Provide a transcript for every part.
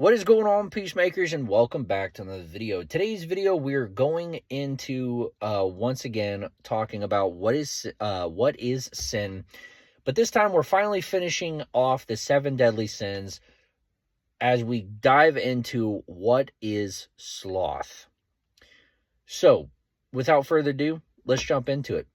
What is going on, peacemakers, and welcome back to another video. Today's video, we're going into once again talking about what is sin, but this time we're finally finishing off the 7 deadly sins as we dive into what is sloth. So, without further ado, let's jump into it.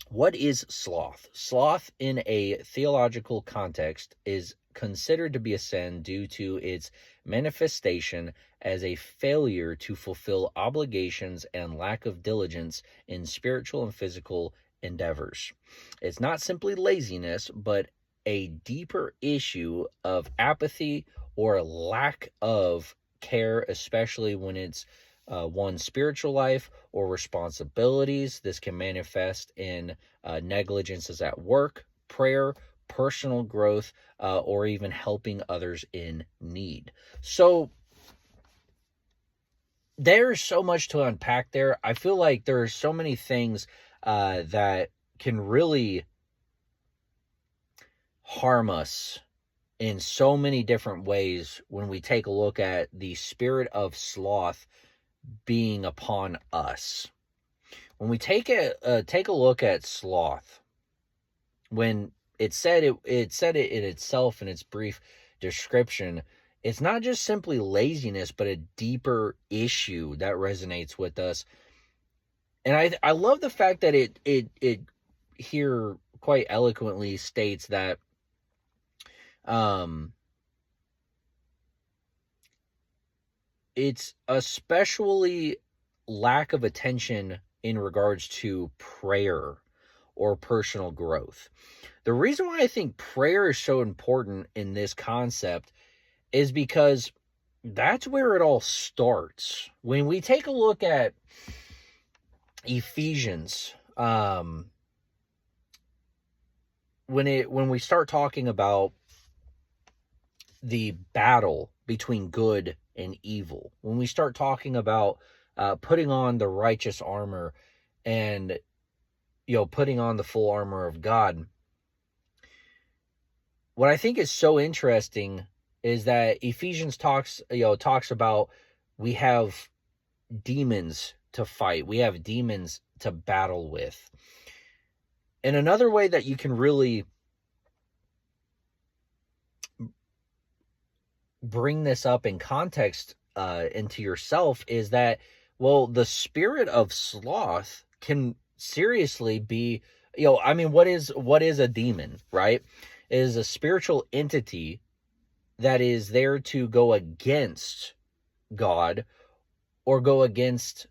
What is sloth? Sloth, in a theological context, is considered to be a sin due to its manifestation as a failure to fulfill obligations and lack of diligence in spiritual and physical endeavors. It's not simply laziness, but a deeper issue of apathy or lack of care, especially when it's one's spiritual life or responsibilities. This can manifest in negligences at work, prayer, personal growth, or even helping others in need. So there's so much to unpack there. I feel like there are so many things that can really harm us in so many different ways when we take a look at the spirit of sloth being upon us. When we take a look at sloth, when it said it in itself in its brief description, it's not just simply laziness, but a deeper issue that resonates with us. And I love the fact that it here quite eloquently states that it's especially lack of attention in regards to prayer or personal growth. The reason why I think prayer is so important in this concept is because that's where it all starts. When we take a look at Ephesians, when we start talking about the battle between good and evil, when we start talking about putting on the righteous armor and putting on the full armor of God, what I think is so interesting is that Ephesians talks about we have demons to fight, we have demons to battle with. And another way that you can really bring this up in context into yourself is that, well, the spirit of sloth can seriously be, what is a demon, right? It is a spiritual entity that is there to go against God or go against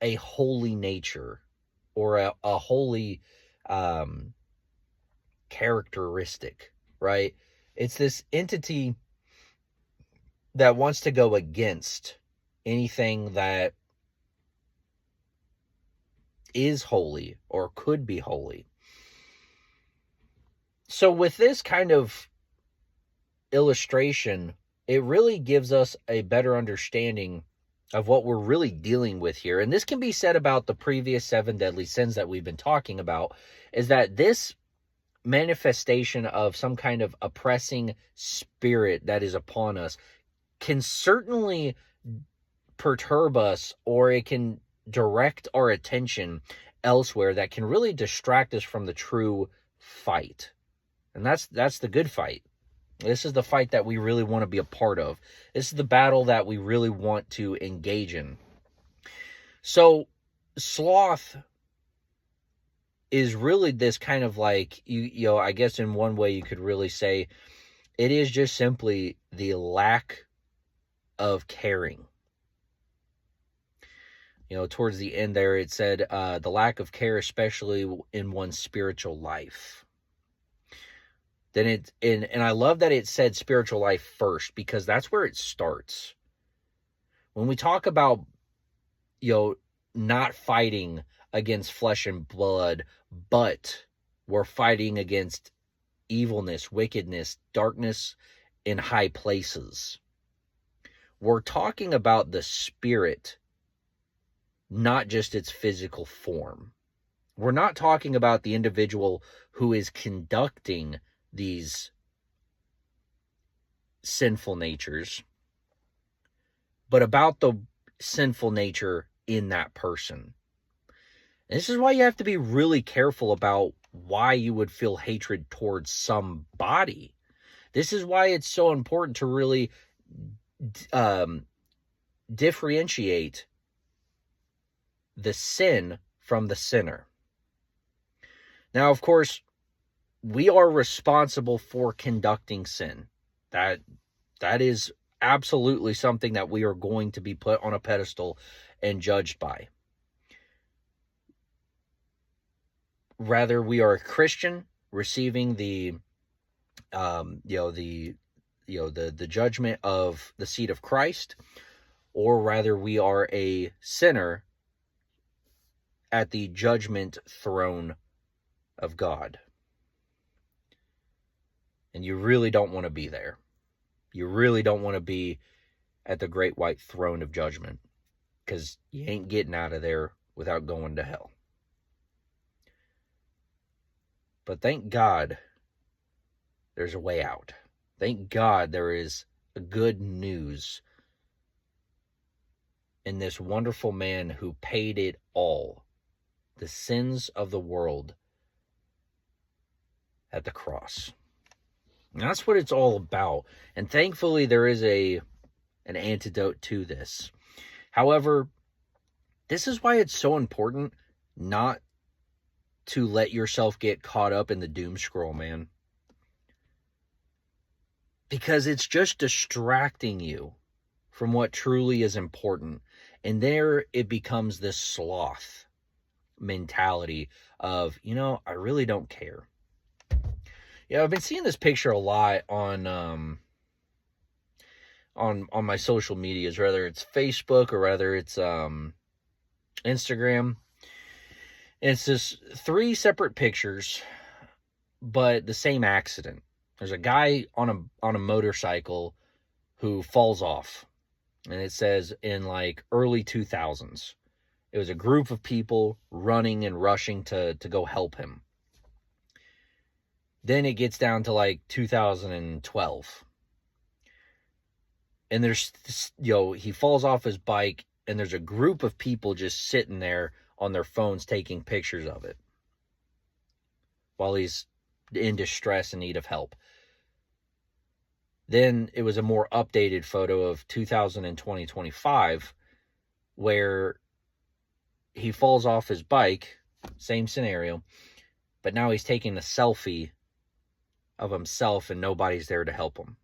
a holy nature or a holy characteristic, right? It's this entity that wants to go against anything that is holy or could be holy. So with this kind of illustration, it really gives us a better understanding of what we're really dealing with here. And this can be said about the previous 7 deadly sins that we've been talking about, is that this manifestation of some kind of oppressing spirit that is upon us can certainly perturb us, or it can direct our attention elsewhere that can really distract us from the true fight. And that's the good fight. This is the fight that we really want to be a part of. This is the battle that we really want to engage in. So sloth is really this kind of like, I guess in one way you could really say it is just simply the lack of caring. Towards the end there, it said the lack of care, especially in one's spiritual life. Then and I love that it said spiritual life first, because that's where it starts. When we talk about, not fighting against flesh and blood, but we're fighting against evilness, wickedness, darkness in high places. We're talking about the spirit, not just its physical form. We're not talking about the individual who is conducting these sinful natures. but about the sinful nature in that person. And this is why you have to be really careful about why you would feel hatred towards somebody. This is why it's so important to really differentiate the sin from the sinner. Now, of course, we are responsible for conducting sin. That is absolutely something that we are going to be put on a pedestal and judged by. Rather, we are a Christian receiving the judgment of the seat of Christ, or rather we are a sinner at the judgment throne of God. And you really don't want to be there. You really don't want to be at the great white throne of judgment, because you ain't getting out of there without going to hell. But thank God there's a way out. Thank God there is a good news in this wonderful man who paid it all, the sins of the world, at the cross. And that's what it's all about. And thankfully there is an antidote to this. However, this is why it's so important not to let yourself get caught up in the doom scroll, man. Because it's just distracting you from what truly is important. And there it becomes this sloth mentality of, I really don't care. Yeah, I've been seeing this picture a lot on my social medias, whether it's Facebook or whether it's Instagram. It's just 3 separate pictures, but the same accident. There's a guy on a motorcycle who falls off, and it says in like early 2000s. It was a group of people running and rushing to go help him. Then it gets down to like 2012. And there's he falls off his bike, and there's a group of people just sitting there on their phones taking pictures of it while he's in distress and need of help. Then it was a more updated photo of 2025 where he falls off his bike, same scenario, but now he's taking a selfie of himself and nobody's there to help him.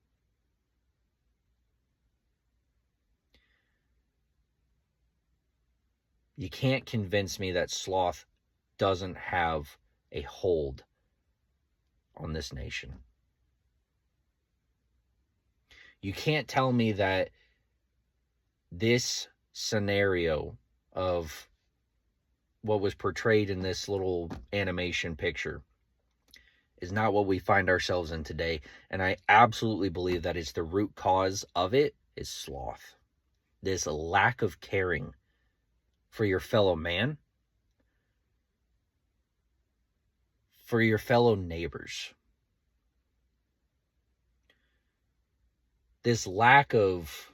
You can't convince me that sloth doesn't have a hold on this nation. You can't tell me that this scenario of what was portrayed in this little animation picture is not what we find ourselves in today. And I absolutely believe that is the root cause of it is sloth. This lack of caring for your fellow man, for your fellow neighbors. This lack of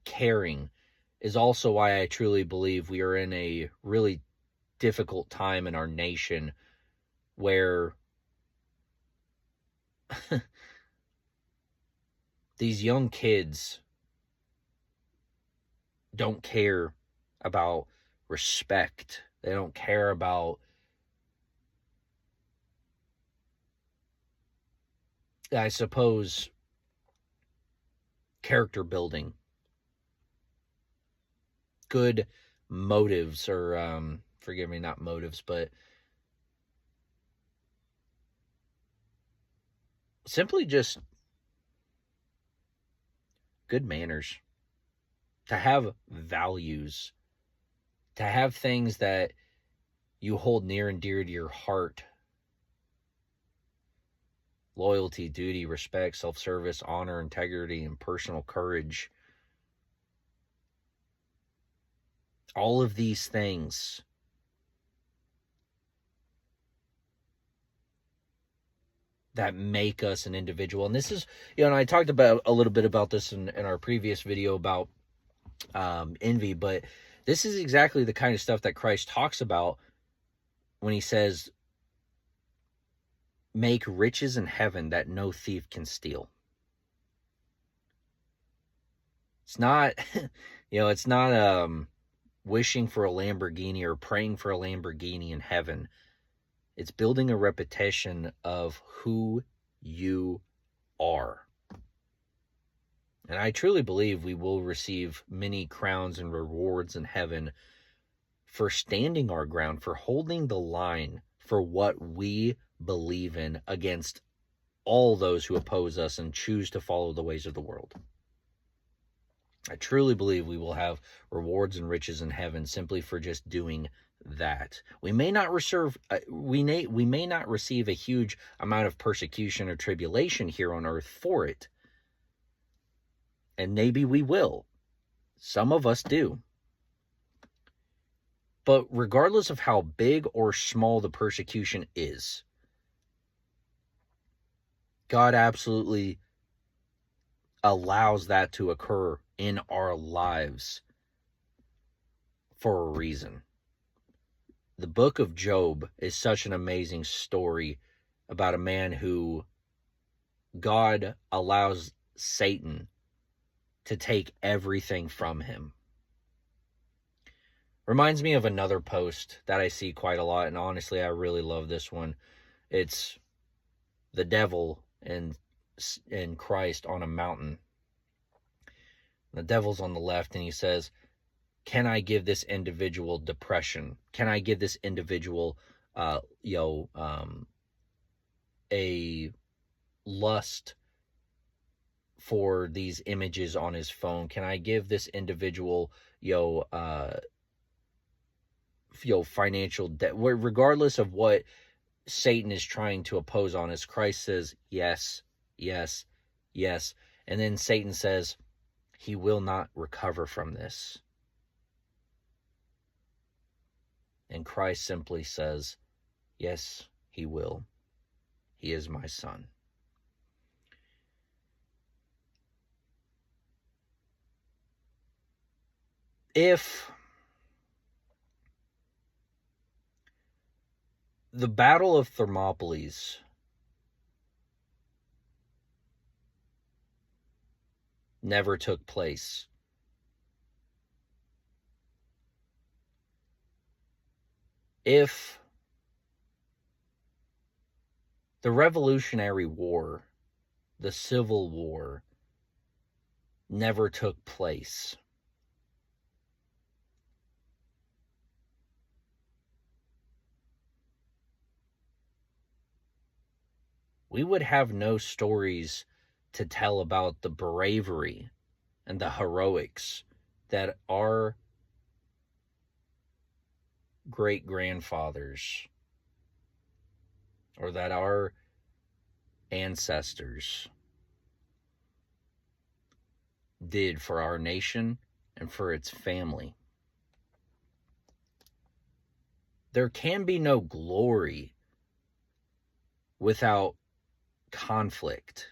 caring is also why I truly believe we are in a really difficult time in our nation where these young kids don't care about respect. They don't care about, I suppose, character building, good motives, or forgive me, not motives, but simply just good manners, to have values, to have things that you hold near and dear to your heart. Loyalty, duty, respect, self-service, honor, integrity, and personal courage. All of these things that make us an individual. And this is, and I talked about a little bit about this in our previous video about envy, but this is exactly the kind of stuff that Christ talks about when he says, make riches in heaven that no thief can steal. It's not, it's not wishing for a Lamborghini or praying for a Lamborghini in heaven. It's building a reputation of who you are. And I truly believe we will receive many crowns and rewards in heaven for standing our ground, for holding the line for what we believe in against all those who oppose us and choose to follow the ways of the world. I truly believe we will have rewards and riches in heaven simply for just doing that. We may not receive a huge amount of persecution or tribulation here on earth for it. And maybe we will. Some of us do. But regardless of how big or small the persecution is, God absolutely allows that to occur in our lives for a reason. The book of Job is such an amazing story about a man who God allows Satan to take everything from him. Reminds me of another post that I see quite a lot, and honestly, I really love this one. It's the devil and Christ on a mountain. The devil's on the left, and he says, can I give this individual depression? Can I give this individual, a lust for these images on his phone? Can I give this individual, financial debt? Regardless of what Satan is trying to oppose on us, Christ says, yes, yes, yes. And then Satan says, he will not recover from this. And Christ simply says, yes, he will. He is my son. If the Battle of Thermopylae never took place, if the Revolutionary War, the Civil War, never took place, we would have no stories to tell about the bravery and the heroics that our great-grandfathers or that our ancestors did for our nation and for its family. There can be no glory without conflict.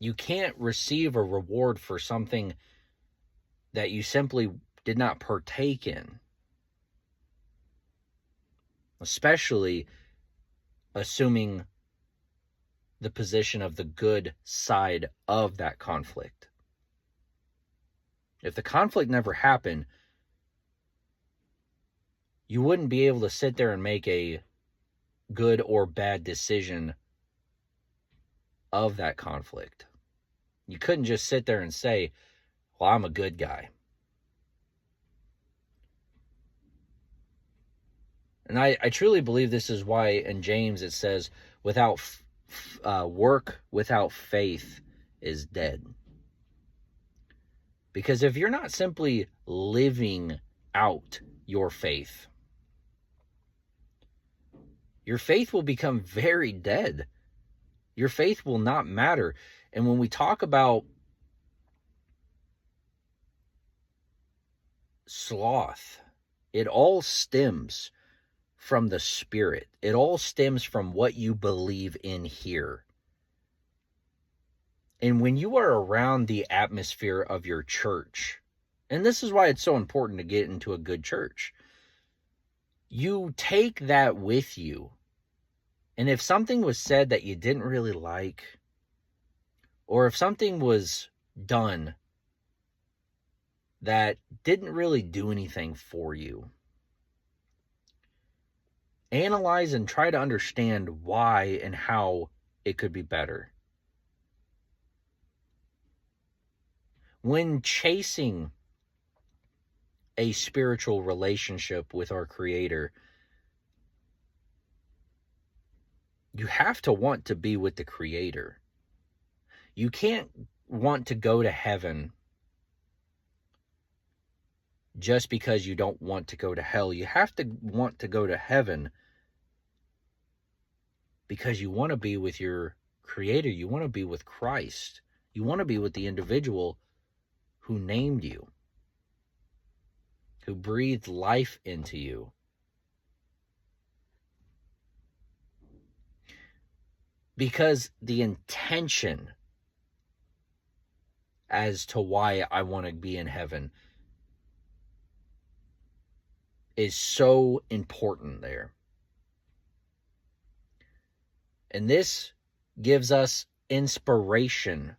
You can't receive a reward for something that you simply did not partake in, especially assuming the position of the good side of that conflict. If the conflict never happened, you wouldn't be able to sit there and make a good or bad decision of that conflict. You couldn't just sit there and say, well, I'm a good guy. And I truly believe this is why in James it says, without work, without faith is dead. Because if you're not simply living out your faith will become very dead. Your faith will not matter. And when we talk about sloth, it all stems from the Spirit. It all stems from what you believe in here. And when you are around the atmosphere of your church, and this is why it's so important to get into a good church, you take that with you. And if something was said that you didn't really like, or if something was done that didn't really do anything for you, analyze and try to understand why and how it could be better. When chasing a spiritual relationship with our Creator, you have to want to be with the Creator. You can't want to go to heaven just because you don't want to go to hell. You have to want to go to heaven because you want to be with your Creator. You want to be with Christ. You want to be with the individual who named you, who breathed life into you. Because the intention as to why I want to be in heaven is so important there. And this gives us inspiration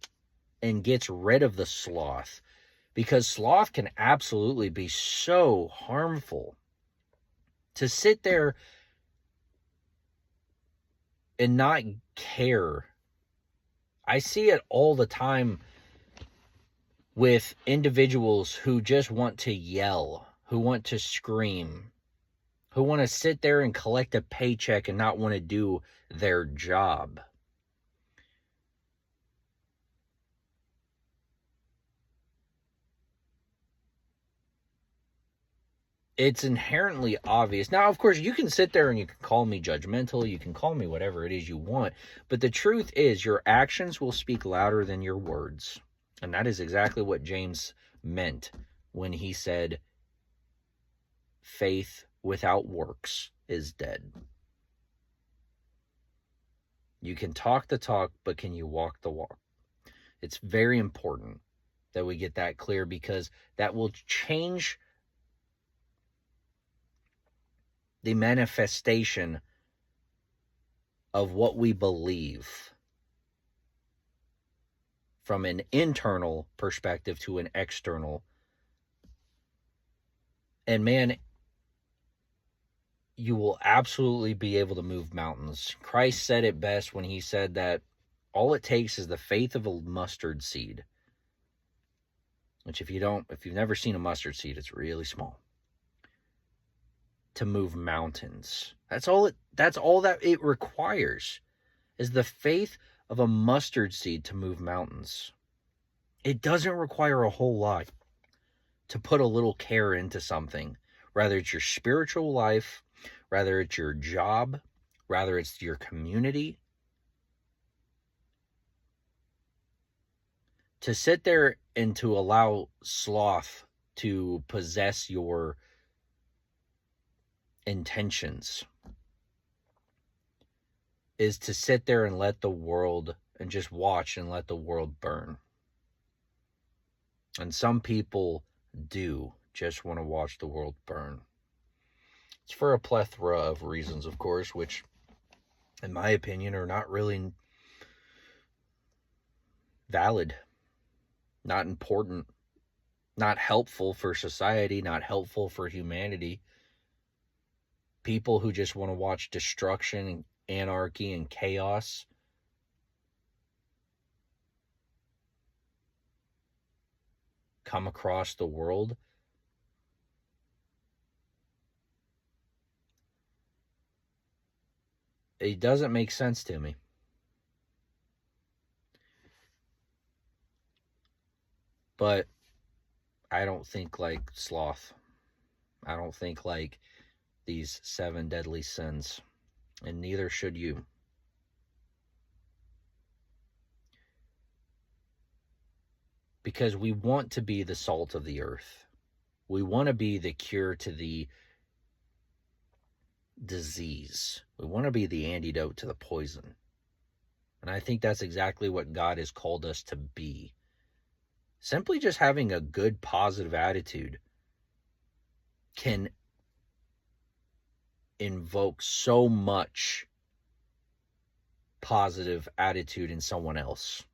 and gets rid of the sloth, because sloth can absolutely be so harmful. To sit there and not care. I see it all the time with individuals who just want to yell, who want to scream, who want to sit there and collect a paycheck and not want to do their job. It's inherently obvious. Now, of course, you can sit there and you can call me judgmental, you can call me whatever it is you want, but the truth is your actions will speak louder than your words. And that is exactly what James meant when he said, faith without works is dead. You can talk the talk, but can you walk the walk? It's very important that we get that clear, because that will change the manifestation of what we believe from an internal perspective to an external. And man, you will absolutely be able to move mountains. Christ said it best when he said that all it takes is the faith of a mustard seed. Which if you've never seen a mustard seed, it's really small. To move mountains. That's all that it requires, is the faith of a mustard seed to move mountains. It doesn't require a whole lot to put a little care into something, whether it's your spiritual life, whether it's your job, whether it's your community. To sit there and to allow sloth to possess your intentions is to sit there and let the world, and just watch and let the world burn. And some people do just want to watch the world burn. It's for a plethora of reasons, of course, which, in my opinion, are not really valid, not important, not helpful for society, not helpful for humanity. People who just want to watch destruction and anarchy and chaos come across the world. It doesn't make sense to me. But I don't think like sloth. I don't think like these 7 deadly sins. And neither should you. Because we want to be the salt of the earth. We want to be the cure to the disease. We want to be the antidote to the poison. And I think that's exactly what God has called us to be. Simply just having a good, positive attitude can invoke so much positive attitude in someone else.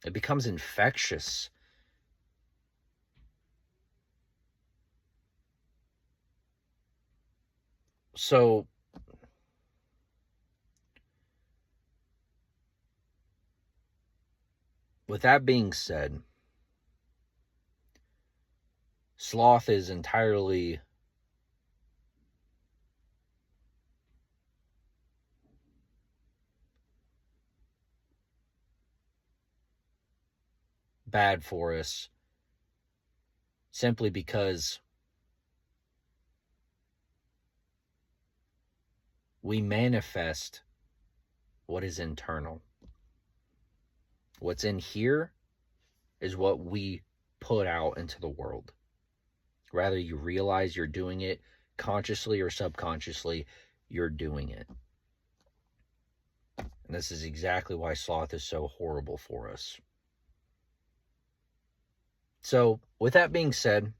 It becomes infectious. So, with that being said, sloth is entirely bad for us simply because we manifest what is internal. What's in here is what we put out into the world. Whether you realize you're doing it consciously or subconsciously, you're doing it. And this is exactly why sloth is so horrible for us. So, with that being said,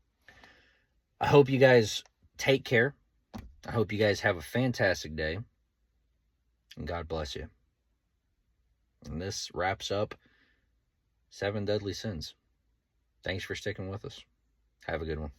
I hope you guys take care. I hope you guys have a fantastic day. And God bless you. And this wraps up 7 Deadly Sins. Thanks for sticking with us. Have a good one.